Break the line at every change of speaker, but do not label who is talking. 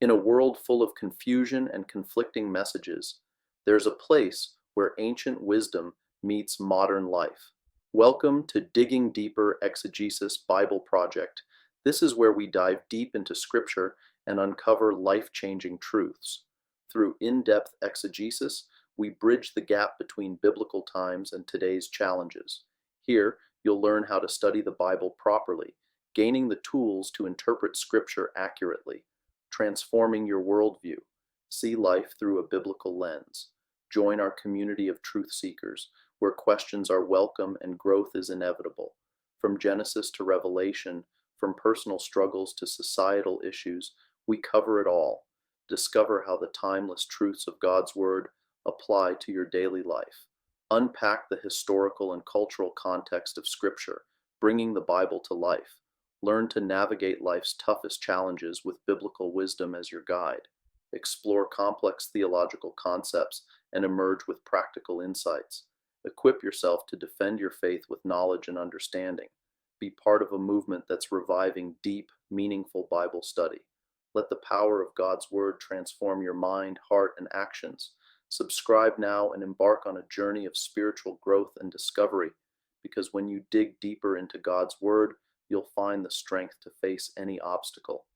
In a world full of confusion and conflicting messages, there's a place where ancient wisdom meets modern life. Welcome to Digging Deeper Exegesis Bible Project. This is where we dive deep into Scripture and uncover life-changing truths. Through in-depth exegesis, we bridge the gap between biblical times and today's challenges. Here, you'll learn how to study the Bible properly, gaining the tools to interpret Scripture accurately, transforming your worldview. See life through a biblical lens. Join our community of truth seekers, where questions are welcome and growth is inevitable. From Genesis to Revelation, from personal struggles to societal issues, we cover it all. Discover how the timeless truths of God's Word apply to your daily life. Unpack the historical and cultural context of Scripture, bringing the Bible to life. Learn to navigate life's toughest challenges with biblical wisdom as your guide. Explore complex theological concepts and emerge with practical insights. Equip yourself to defend your faith with knowledge and understanding. Be part of a movement that's reviving deep, meaningful Bible study. Let the power of God's Word transform your mind, heart, and actions. Subscribe now and embark on a journey of spiritual growth and discovery, because when you dig deeper into God's Word, you'll find the strength to face any obstacle.